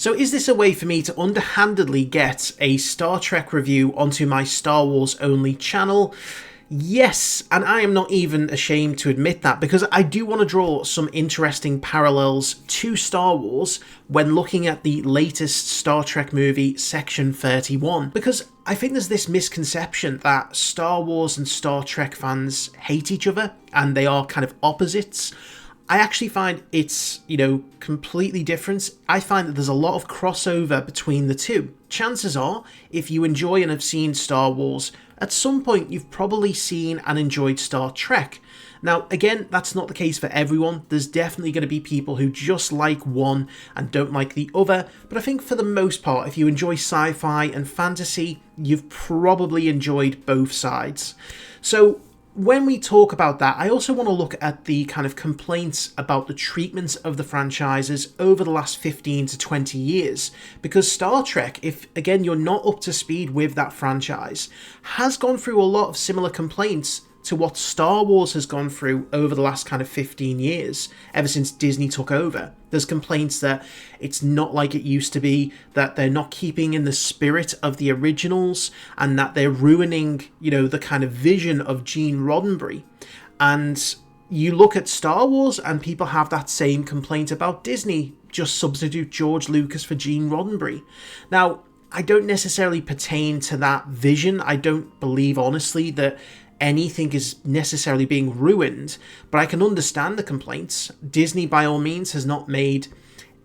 So is this a way for me to underhandedly get a Star Trek review onto my Star Wars only channel? Yes, and I am not even ashamed to admit that, because I do want to draw some interesting parallels to Star Wars when looking at the latest Star Trek movie, Section 31, because I think there's this misconception that Star Wars and Star Trek fans hate each other, and they are kind of opposites. I actually find it's, completely different. I find that there's a lot of crossover between the two. Chances are, if you enjoy and have seen Star Wars, at some point you've probably seen and enjoyed Star Trek. Now, again, that's not the case for everyone. There's definitely going to be people who just like one and don't like the other, but I think for the most part, if you enjoy sci-fi and fantasy, you've probably enjoyed both sides. So when we talk about that, I also want to look at the kind of complaints about the treatment of the franchises over the last 15 to 20 years. Because Star Trek, if again you're not up to speed with that franchise, has gone through a lot of similar complaints to what Star Wars has gone through over the last kind of 15 years, ever since Disney took over. There's complaints that it's not like it used to be, that they're not keeping in the spirit of the originals, and that they're ruining, the kind of vision of Gene Roddenberry. And you look at Star Wars and people have that same complaint about Disney, just substitute George Lucas for Gene Roddenberry. Now, I don't necessarily pertain to that vision. I don't believe, honestly, that anything is necessarily being ruined, but I can understand the complaints. Disney, by all means, has not made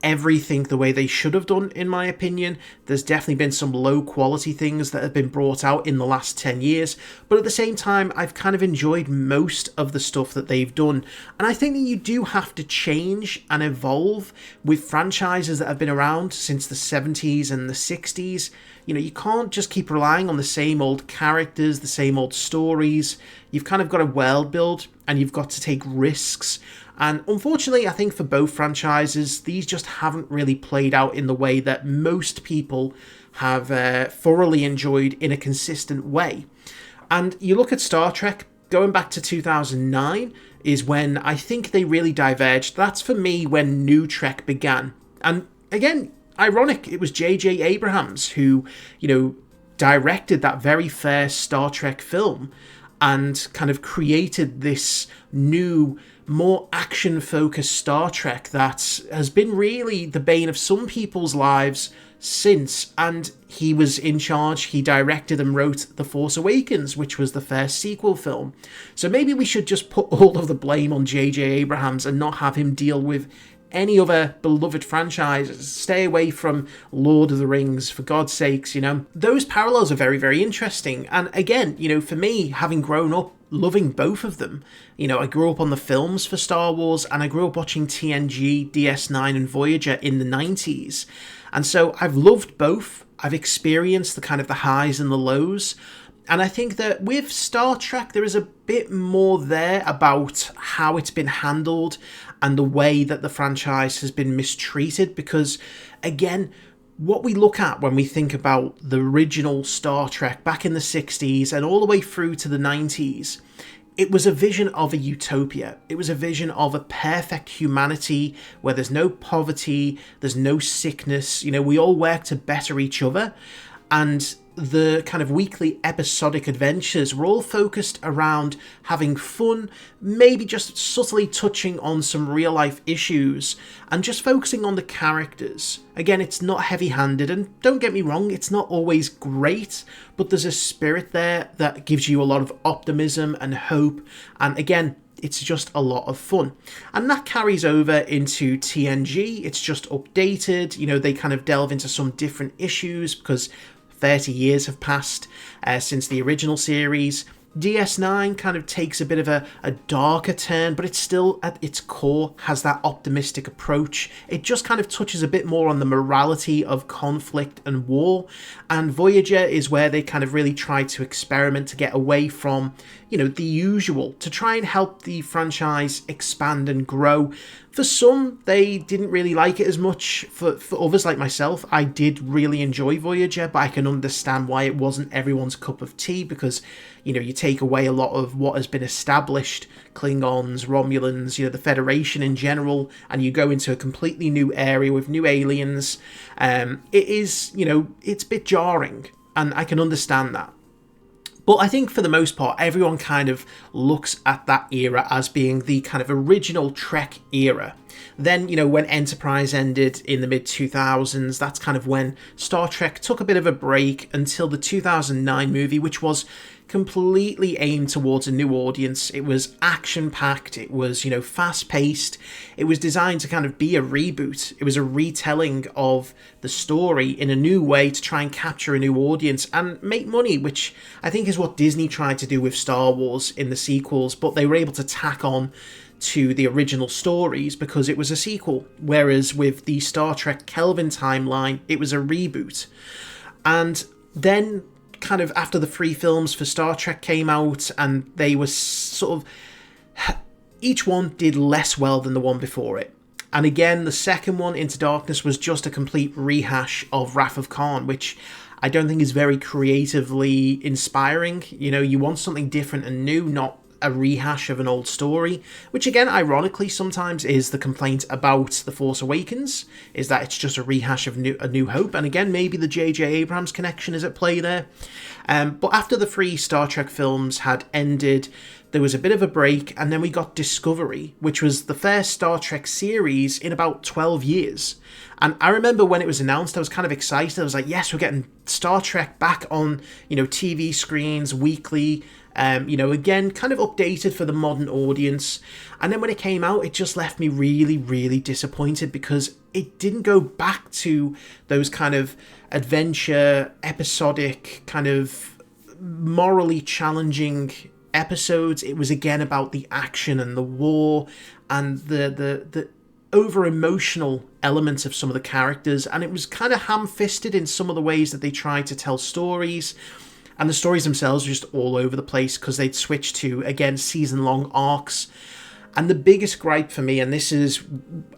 everything the way they should have done, in my opinion. There's definitely been some low quality things that have been brought out in the last 10 years, but at the same time, I've kind of enjoyed most of the stuff that they've done. And I think that you do have to change and evolve with franchises that have been around since the 70s and the 60s. You can't just keep relying on the same old characters, the same old stories. You've kind of got to world build, and you've got to take risks. And unfortunately, I think for both franchises, these just haven't really played out in the way that most people have thoroughly enjoyed in a consistent way. And you look at Star Trek, going back to 2009 is when I think they really diverged. That's for me when New Trek began. And again, ironic, it was J.J. Abrams who, directed that very first Star Trek film and kind of created this new, more action-focused Star Trek that has been really the bane of some people's lives since. And he was in charge, he directed and wrote The Force Awakens, which was the first sequel film. So maybe we should just put all of the blame on J.J. Abrams and not have him deal with any other beloved franchises. Stay away from Lord of the Rings, for God's sakes, Those parallels are very, very interesting. And again, for me, having grown up loving both of them, I grew up on the films for Star Wars, and I grew up watching TNG, DS9 and Voyager in the 90s. And so I've loved both. I've experienced the kind of the highs and the lows. And I think that with Star Trek, there is a bit more there about how it's been handled and the way that the franchise has been mistreated. Because, again, what we look at when we think about the original Star Trek back in the 60s and all the way through to the 90s, it was a vision of a utopia. It was a vision of a perfect humanity where there's no poverty, there's no sickness. We all work to better each other. And the kind of weekly episodic adventures were all focused around having fun, maybe just subtly touching on some real life issues and just focusing on the characters. Again, it's not heavy-handed, and don't get me wrong, it's not always great, but there's a spirit there that gives you a lot of optimism and hope, and again, it's just a lot of fun. And that carries over into TNG. It's just updated. They kind of delve into some different issues because 30 years have passed since the original series. DS9 kind of takes a bit of a darker turn, but it still, at its core, has that optimistic approach. It just kind of touches a bit more on the morality of conflict and war. And Voyager is where they kind of really try to experiment to get away from, the usual, to try and help the franchise expand and grow. For some, they didn't really like it as much. For others like myself, I did really enjoy Voyager, but I can understand why it wasn't everyone's cup of tea, because, you take away a lot of what has been established, Klingons, Romulans, the Federation in general, and you go into a completely new area with new aliens. It is, it's a bit jarring, and I can understand that. But I think for the most part, everyone kind of looks at that era as being the kind of original Trek era. Then, when Enterprise ended in the mid-2000s, that's kind of when Star Trek took a bit of a break until the 2009 movie, which was completely aimed towards a new audience. It was action-packed, it was, fast-paced, it was designed to kind of be a reboot. It was a retelling of the story in a new way to try and capture a new audience and make money, which I think is what Disney tried to do with Star Wars in the sequels, but they were able to tack on to the original stories because it was a sequel, whereas with the Star Trek Kelvin timeline, it was a reboot. And then kind of after the 3 films for Star Trek came out, and they were sort of, each one did less well than the one before it. And again, the second one, Into Darkness, was just a complete rehash of Wrath of Khan, which I don't think is very creatively inspiring. You want something different and new, not a rehash of an old story, which again, ironically, sometimes is the complaint about The Force Awakens, is that it's just a rehash of A New Hope. And again, maybe the J.J. Abrams connection is at play there. But after the 3 Star Trek films had ended, there was a bit of a break, and then we got Discovery, which was the first Star Trek series in about 12 years. And I remember when it was announced, I was kind of excited. I was like, yes, we're getting Star Trek back on, TV screens weekly. Again, kind of updated for the modern audience. And then when it came out, it just left me really, really disappointed because it didn't go back to those kind of adventure, episodic, kind of morally challenging episodes. It was again about the action and the war and the over-emotional elements of some of the characters. And it was kind of ham-fisted in some of the ways that they tried to tell stories. And the stories themselves were just all over the place because they'd switched to, again, season-long arcs. And the biggest gripe for me, and this is,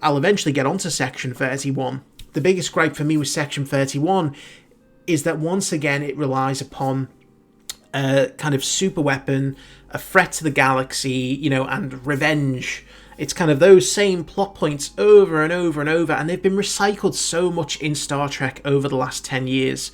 I'll eventually get onto Section 31, the biggest gripe for me with Section 31 is that once again it relies upon a kind of super weapon, a threat to the galaxy, and revenge. It's kind of those same plot points over and over and over, and they've been recycled so much in Star Trek over the last 10 years.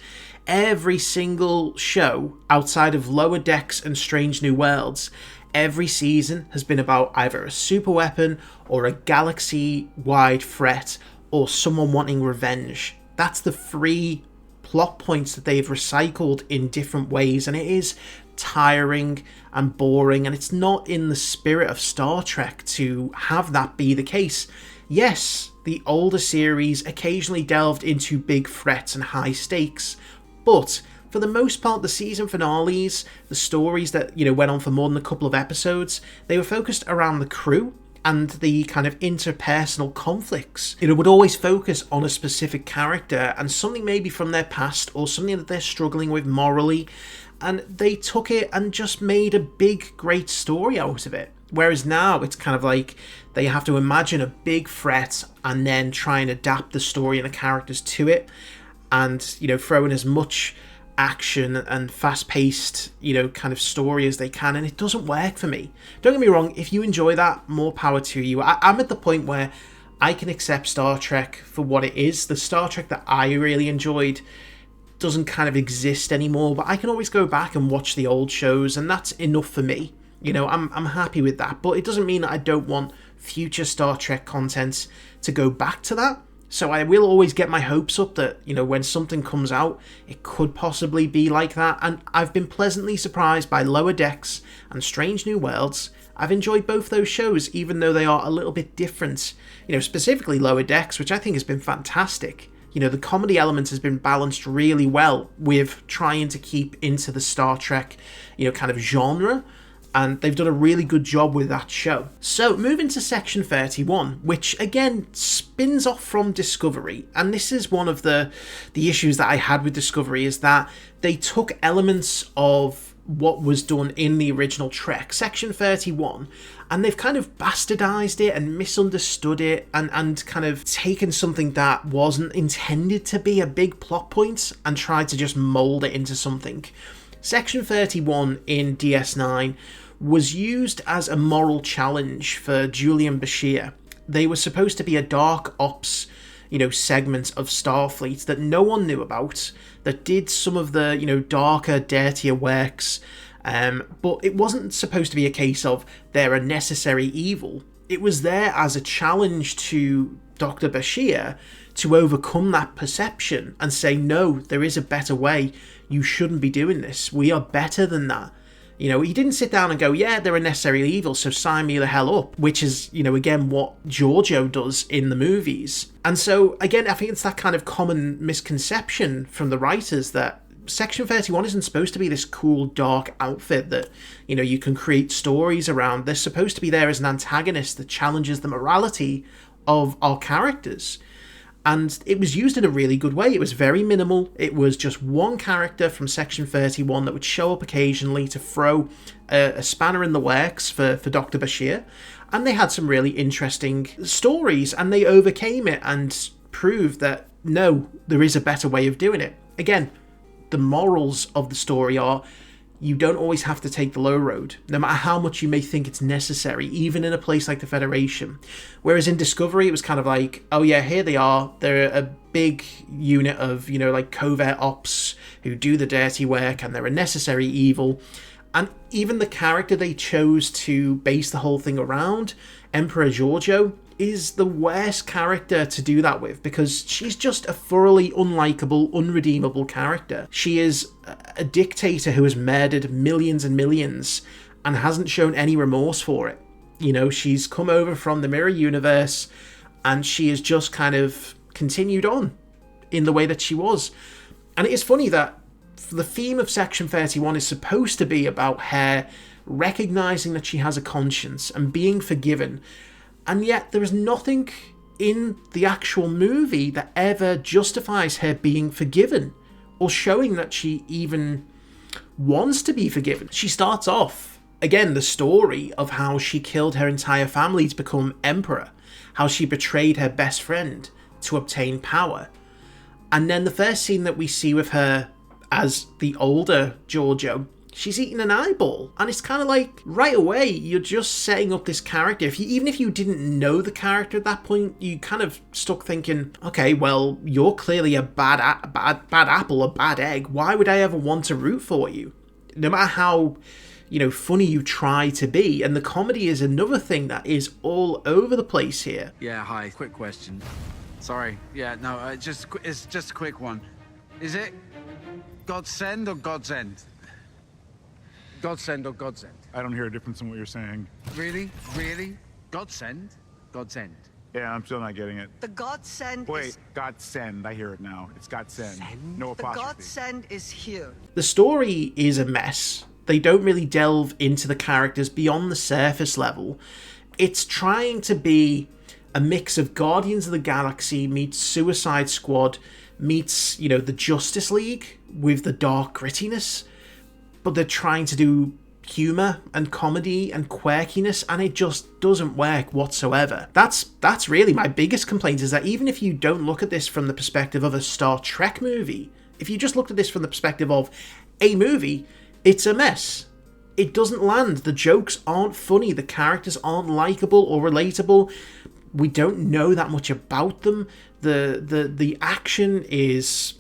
Every single show outside of Lower Decks and Strange New Worlds, every season has been about either a super weapon or a galaxy-wide threat or someone wanting revenge. That's the 3 plot points that they've recycled in different ways, and it is tiring and boring, and it's not in the spirit of Star Trek to have that be the case. Yes, the older series occasionally delved into big threats and high stakes, but for the most part, the season finales, the stories that, went on for more than a couple of episodes, they were focused around the crew and the kind of interpersonal conflicts. It would always focus on a specific character and something maybe from their past or something that they're struggling with morally, and they took it and just made a big, great story out of it. Whereas now it's kind of like they have to imagine a big threat and then try and adapt the story and the characters to it, and throw in as much action and fast-paced kind of story as they can, and it doesn't work for me. Don't get me wrong, if you enjoy that, more power to you. I'm at the point where I can accept Star Trek for what it is. The Star Trek that I really enjoyed doesn't kind of exist anymore, but I can always go back and watch the old shows, and that's enough for me. I'm happy with that, but it doesn't mean that I don't want future Star Trek content to go back to that. So I will always get my hopes up that, when something comes out, it could possibly be like that. And I've been pleasantly surprised by Lower Decks and Strange New Worlds. I've enjoyed both those shows, even though they are a little bit different. Specifically Lower Decks, which I think has been fantastic. The comedy element has been balanced really well with trying to keep into the Star Trek, kind of genre. And they've done a really good job with that show. So, moving to Section 31, which again spins off from Discovery. And this is one of the issues that I had with Discovery, is that they took elements of what was done in the original Trek, Section 31, and they've kind of bastardized it and misunderstood it and kind of taken something that wasn't intended to be a big plot point and tried to just mold it into something. Section 31 in DS9 was used as a moral challenge for Julian Bashir. They were supposed to be a dark ops, segment of Starfleet that no one knew about, that did some of the, darker, dirtier works, but it wasn't supposed to be a case of they're a necessary evil. It was there as a challenge to Dr. Bashir to overcome that perception and say, no, there is a better way. You shouldn't be doing this. We are better than that. He didn't sit down and go, yeah, they're a necessary evil, so sign me the hell up, which is, again, what Giorgio does in the movies. And so, again, I think it's that kind of common misconception from the writers that Section 31 isn't supposed to be this cool, dark outfit that, you can create stories around. They're supposed to be there as an antagonist that challenges the morality of our characters. And it was used in a really good way. It was very minimal. It was just one character from Section 31 that would show up occasionally to throw a spanner in the works for Dr. Bashir. And they had some really interesting stories, and they overcame it and proved that, no, there is a better way of doing it. Again, the morals of the story are, you don't always have to take the low road, no matter how much you may think it's necessary, even in a place like the Federation. Whereas in Discovery, it was kind of like, oh yeah, here they are. They're a big unit of, covert ops who do the dirty work, and they're a necessary evil. And even the character they chose to base the whole thing around, Emperor Giorgio, is the worst character to do that with, because she's just a thoroughly unlikable, unredeemable character. She is a dictator who has murdered millions and millions and hasn't shown any remorse for it. She's come over from the mirror universe and she has just kind of continued on in the way that she was. And it is funny that the theme of Section 31 is supposed to be about her recognizing that she has a conscience and being forgiven. And yet there is nothing in the actual movie that ever justifies her being forgiven or showing that she even wants to be forgiven. She starts off, again, the story of how she killed her entire family to become emperor, how she betrayed her best friend to obtain power. And then the first scene that we see with her as the older Giorgio, she's eating an eyeball, and it's kind of like right away you're just setting up this character. Even if you didn't know the character at that point, you kind of stuck thinking, okay, well, you're clearly a bad apple, a bad egg. Why would I ever want to root for you? No matter how funny you try to be. And the comedy is another thing that is all over the place here. Yeah, hi. Quick question. Sorry. Yeah, no, it's just a quick one. Is it Godsend or God's End? Godsend or God's End? I don't hear a difference in what you're saying. Really? Really? Godsend? God's End. Yeah, I'm still not getting it. The Godsend Wait, is... Godsend. I hear it now. It's Godsend. Send? No The apostrophe. Godsend is here. The story is a mess. They don't really delve into the characters beyond the surface level. It's trying to be a mix of Guardians of the Galaxy meets Suicide Squad meets, the Justice League with the dark grittiness. But they're trying to do humour and comedy and quirkiness, and it just doesn't work whatsoever. That's really my biggest complaint, is that even if you don't look at this from the perspective of a Star Trek movie, if you just looked at this from the perspective of a movie, it's a mess. It doesn't land. The jokes aren't funny. The characters aren't likeable or relatable. We don't know that much about them. The action is,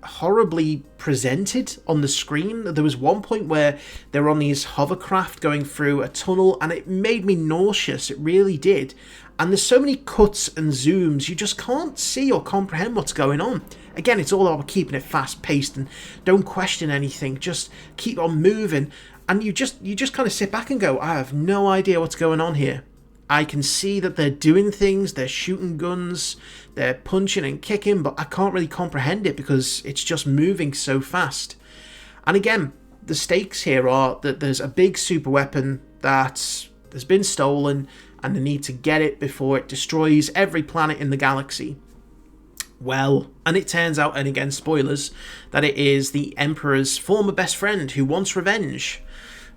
horribly presented on the screen. There was one point where they were on these hovercraft going through a tunnel, and it made me nauseous. It really did. And there's so many cuts and zooms, you just can't see or comprehend what's going on. Again, it's all about keeping it fast-paced and don't question anything. Just keep on moving. And you just kind of sit back and go, I have no idea what's going on here. I can see that they're doing things, they're shooting guns, they're punching and kicking, but I can't really comprehend it because it's just moving so fast. And again, the stakes here are that there's a big super weapon that has been stolen and they need to get it before it destroys every planet in the galaxy. Well, and it turns out, and again, spoilers, that it is the Emperor's former best friend who wants revenge.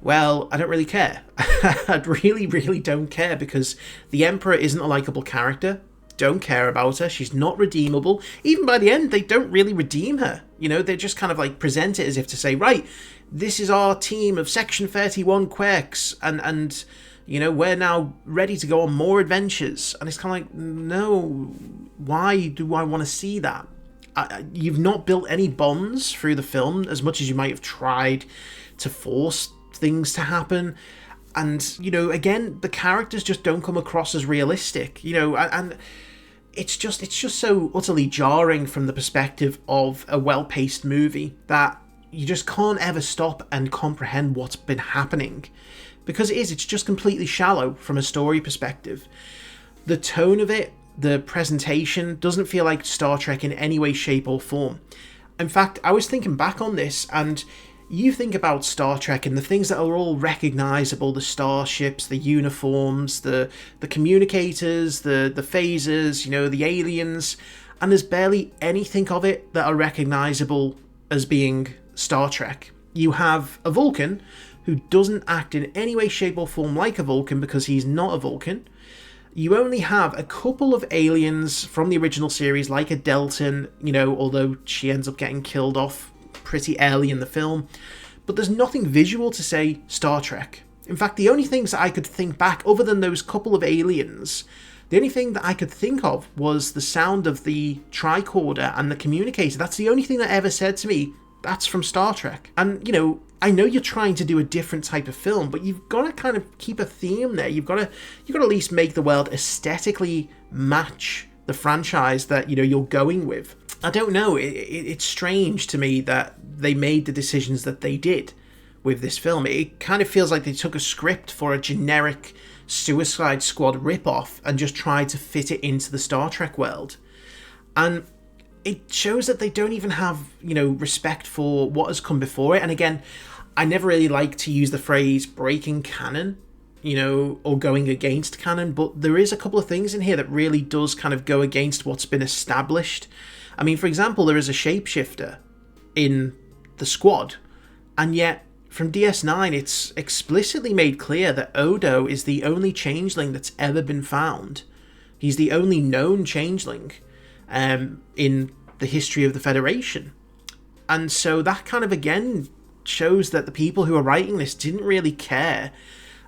Well, I don't really care. I really, really don't care, because the Emperor isn't a likeable character. Don't care about her. She's not redeemable. Even by the end, they don't really redeem her. You know, they just kind of like present it as if to say, right, this is our team of Section 31 quirks, and you know, we're now ready to go on more adventures. And it's kind of like, no, why do I want to see that? You've not built any bonds through the film as much as you might have tried to force things to happen. And, you know, again, the characters just don't come across as realistic, you know, and it's just so utterly jarring from the perspective of a well-paced movie that you just can't ever stop and comprehend what's been happening. Because it's just completely shallow from a story perspective. The tone of it, the presentation, doesn't feel like Star Trek in any way, shape or form. In fact, I was thinking back on this, and you think about Star Trek and the things that are all recognisable, the starships, the uniforms, the communicators, the phasers, you know, the aliens, and there's barely anything of it that are recognisable as being Star Trek. You have a Vulcan who doesn't act in any way, shape or form like a Vulcan because he's not a Vulcan. You only have a couple of aliens from the original series, like a Deltan, you know, although she ends up getting killed off pretty early in the film. But there's nothing visual to say Star Trek. In fact, the only things that I could think back, other than those couple of aliens, the only thing that I could think of was the sound of the tricorder and the communicator. That's the only thing that ever said to me, that's from Star Trek. And, you know, I know you're trying to do a different type of film, but you've got to kind of keep a theme there. You've got to at least make the world aesthetically match the franchise that, you know, you're going with. I don't know. It's strange to me that they made the decisions that they did with this film. It kind of feels like they took a script for a generic Suicide Squad ripoff and just tried to fit it into the Star Trek world. And it shows that they don't even have, you know, respect for what has come before it. And again, I never really like to use the phrase breaking canon, you know, or going against canon, but there is a couple of things in here that really does kind of go against what's been established. I mean, for example, there is a shapeshifter in the squad, and yet from DS9 it's explicitly made clear that Odo is the only changeling that's ever been found. He's the only known changeling in the history of the Federation. And so that kind of again shows that the people who are writing this didn't really care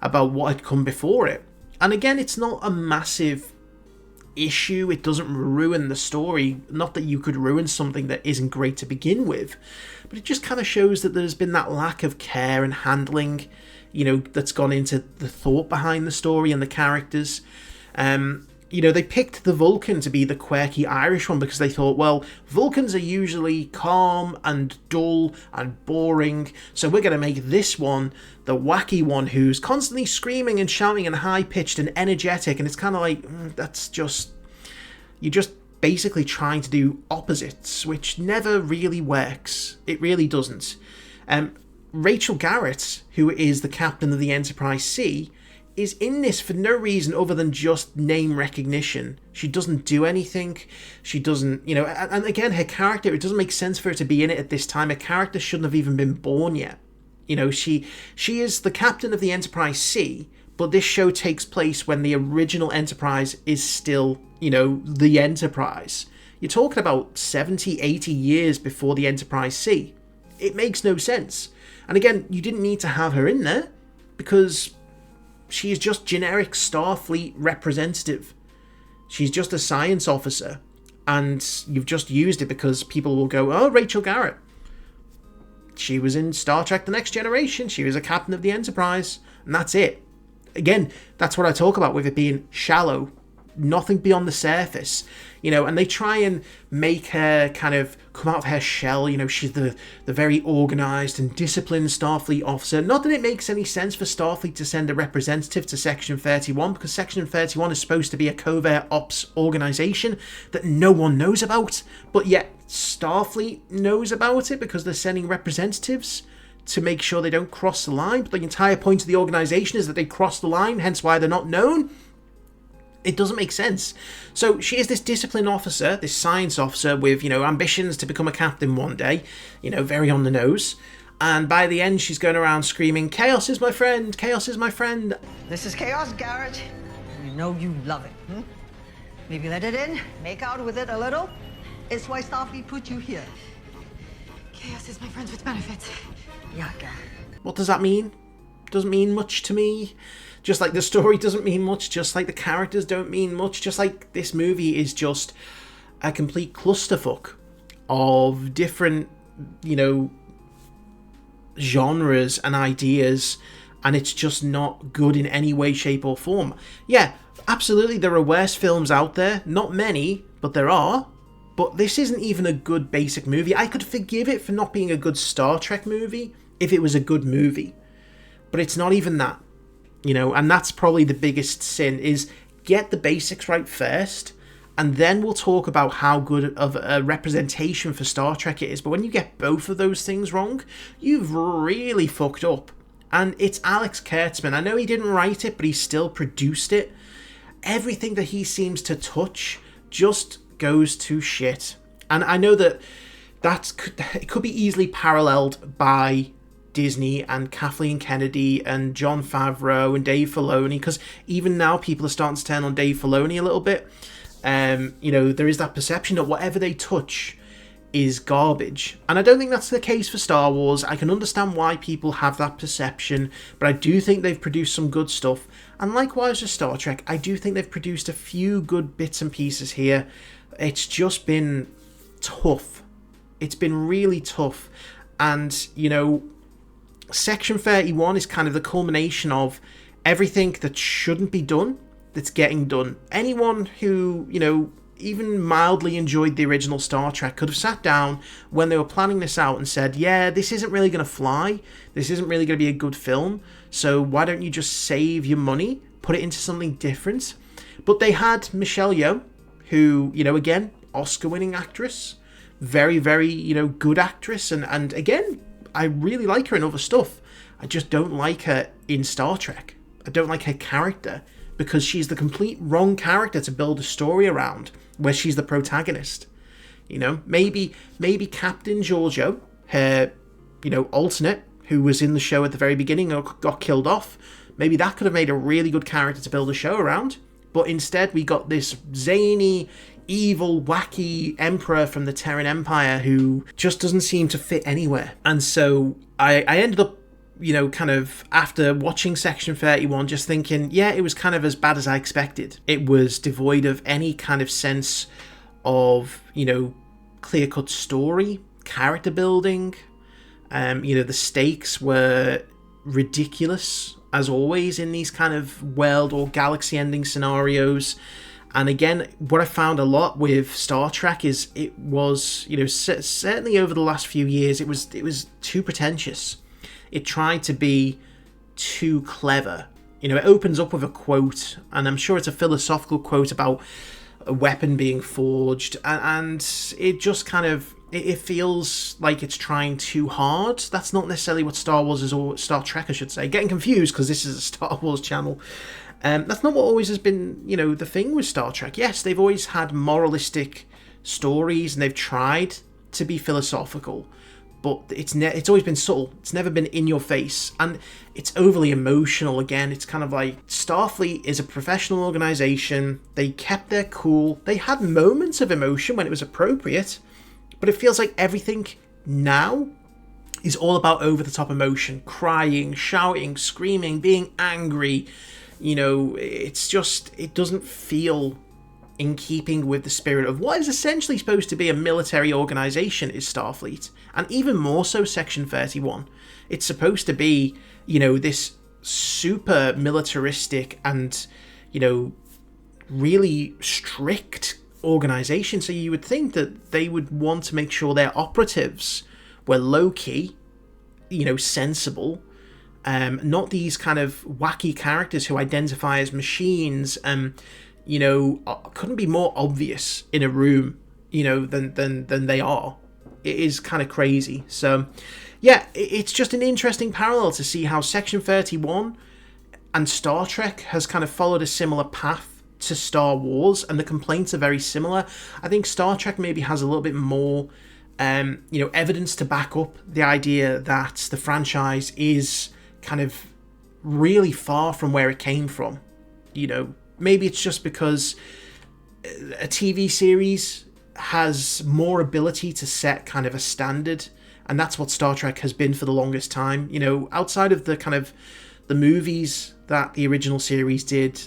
about what had come before it. And again, it's not a massive issue, it doesn't ruin the story, not that you could ruin something that isn't great to begin with, but it just kind of shows that there's been that lack of care and handling, you know, that's gone into the thought behind the story and the characters. You know, they picked the Vulcan to be the quirky Irish one because they thought, well, Vulcans are usually calm and dull and boring, so we're going to make this one the wacky one who's constantly screaming and shouting and high-pitched and energetic. And it's kind of like, that's just... You're just basically trying to do opposites, which never really works. It really doesn't. Rachel Garrett, who is the captain of the Enterprise C, is in this for no reason other than just name recognition. She doesn't do anything. She doesn't, you know, and again, her character, it doesn't make sense for her to be in it at this time. Her character shouldn't have even been born yet. You know, she is the captain of the Enterprise C, but this show takes place when the original Enterprise is still, you know, the Enterprise. You're talking about 70, 80 years before the Enterprise C. It makes no sense. And again, you didn't need to have her in there because she is just generic Starfleet representative. She's just a science officer. And you've just used it because people will go, oh, Rachel Garrett. She was in Star Trek The Next Generation. She was a captain of the Enterprise. And that's it. Again, that's what I talk about with it being shallow. Nothing beyond the surface. You know, and they try and make her kind of come out of her shell. You know, she's the very organised and disciplined Starfleet officer. Not that it makes any sense for Starfleet to send a representative to Section 31, because Section 31 is supposed to be a covert ops organisation that no one knows about. But yet, Starfleet knows about it because they're sending representatives to make sure they don't cross the line. But the entire point of the organisation is that they cross the line, hence why they're not known. It doesn't make sense. So she is this discipline officer, this science officer with, ambitions to become a captain one day, very on the nose. And by the end, she's going around screaming, "Chaos is my friend! Chaos is my friend!" This is chaos, Garrett. You know you love it. Maybe let it in, make out with it a little. It's why Starfleet put you here. Chaos is my friend with benefits. Yeah, Garrett. What does that mean? Doesn't mean much to me. Just like the story doesn't mean much, just like the characters don't mean much, just like this movie is just a complete clusterfuck of different, genres and ideas, and it's just not good in any way, shape or form. Yeah, absolutely, there are worse films out there. Not many, but there are. But this isn't even a good basic movie. I could forgive it for not being a good Star Trek movie if it was a good movie. But it's not even that. And that's probably the biggest sin, is get the basics right first, and then we'll talk about how good of a representation for Star Trek it is. But when you get both of those things wrong, you've really fucked up. And it's Alex Kurtzman. I know he didn't write it, but he still produced it. Everything that he seems to touch just goes to shit. And I know that it could be easily paralleled by Disney and Kathleen Kennedy and Jon Favreau and Dave Filoni, because even now people are starting to turn on Dave Filoni a little bit. There is that perception that whatever they touch is garbage, and I don't think that's the case for Star Wars. I can understand why people have that perception, but I do think they've produced some good stuff, and likewise with Star Trek, I do think they've produced a few good bits and pieces here. It's just been tough. It's been really tough, and Section 31 is kind of the culmination of everything that shouldn't be done that's getting done. Anyone who, even mildly enjoyed the original Star Trek could have sat down when they were planning this out and said, yeah, this isn't really going to fly. This isn't really going to be a good film. So why don't you just save your money, put it into something different? But they had Michelle Yeoh, who, again, Oscar-winning actress, very, very, good actress. And again, I really like her in other stuff. I just don't like her in Star Trek. I don't like her character, because she's the complete wrong character to build a story around, where she's the protagonist. Maybe Captain Giorgio, her, alternate, who was in the show at the very beginning and got killed off, maybe that could have made a really good character to build a show around. But instead we got this zany, evil, wacky emperor from the Terran Empire who just doesn't seem to fit anywhere. And so I ended up, kind of after watching Section 31, just thinking, yeah, it was kind of as bad as I expected. It was devoid of any kind of sense of, clear-cut story, character building. The stakes were ridiculous, as always, in these kind of world or galaxy-ending scenarios. And again, what I found a lot with Star Trek is it was, certainly over the last few years, it was too pretentious. It tried to be too clever. It opens up with a quote, and I'm sure it's a philosophical quote about a weapon being forged, and it just kind of, it feels like it's trying too hard. That's not necessarily what Star Wars is, or Star Trek, I should say. Getting confused because this is a Star Wars channel. That's not what always has been, the thing with Star Trek. Yes, they've always had moralistic stories, and they've tried to be philosophical, but it's always been subtle. It's never been in your face, and it's overly emotional. Again, it's kind of like Starfleet is a professional organization. They kept their cool. They had moments of emotion when it was appropriate, but it feels like everything now is all about over-the-top emotion, crying, shouting, screaming, being angry. It's just, it doesn't feel in keeping with the spirit of what is essentially supposed to be a military organization is Starfleet, and even more so Section 31. It's supposed to be, this super militaristic and, really strict organization, so you would think that they would want to make sure their operatives were low-key, sensible, not these kind of wacky characters who identify as machines, couldn't be more obvious in a room, than they are. It is kind of crazy. So, yeah, it's just an interesting parallel to see how Section 31 and Star Trek has kind of followed a similar path to Star Wars, and the complaints are very similar. I think Star Trek maybe has a little bit more, evidence to back up the idea that the franchise is kind of really far from where it came from. Maybe it's just because a TV series has more ability to set kind of a standard, and that's what Star Trek has been for the longest time. Outside of the kind of the movies that the original series did,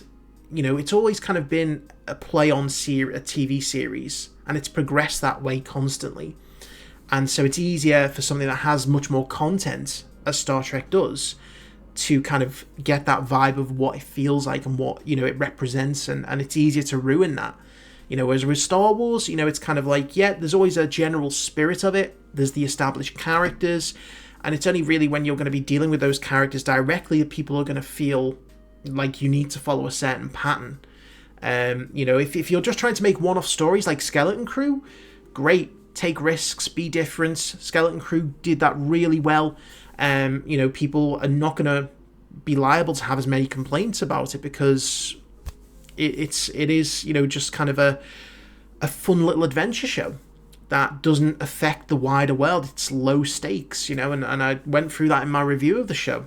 it's always kind of been a play on a TV series, and it's progressed that way constantly. And so it's easier for something that has much more content, as Star Trek does, to kind of get that vibe of what it feels like and what, it represents, and it's easier to ruin that. Whereas with Star Wars, it's kind of like, yeah, there's always a general spirit of it, there's the established characters, and it's only really when you're going to be dealing with those characters directly that people are going to feel like you need to follow a certain pattern. If you're just trying to make one-off stories like Skeleton Crew, great, take risks, be different. Skeleton Crew did that really well. People are not going to be liable to have as many complaints about it because it is just kind of a fun little adventure show that doesn't affect the wider world. It's low stakes, and I went through that in my review of the show.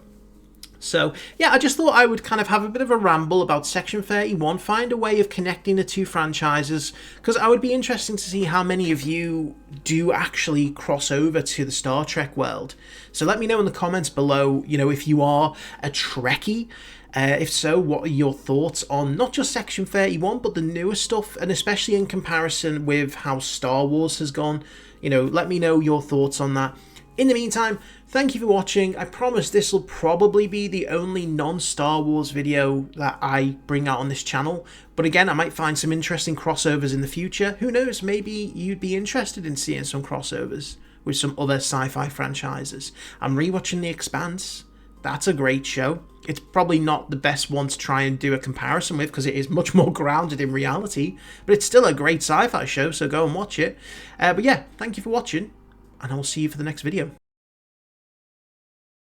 So, yeah, I just thought I would kind of have a bit of a ramble about Section 31, find a way of connecting the two franchises, because I would be interested to see how many of you do actually cross over to the Star Trek world. So let me know in the comments below, if you are a Trekkie. If so, what are your thoughts on not just Section 31, but the newer stuff, and especially in comparison with how Star Wars has gone? Let me know your thoughts on that. In the meantime, thank you for watching. I promise this will probably be the only non-Star Wars video that I bring out on this channel. But again, I might find some interesting crossovers in the future. Who knows, maybe you'd be interested in seeing some crossovers with some other sci-fi franchises. I'm rewatching The Expanse. That's a great show. It's probably not the best one to try and do a comparison with because it is much more grounded in reality. But it's still a great sci-fi show, so go and watch it. But yeah, thank you for watching, and I will see you for the next video.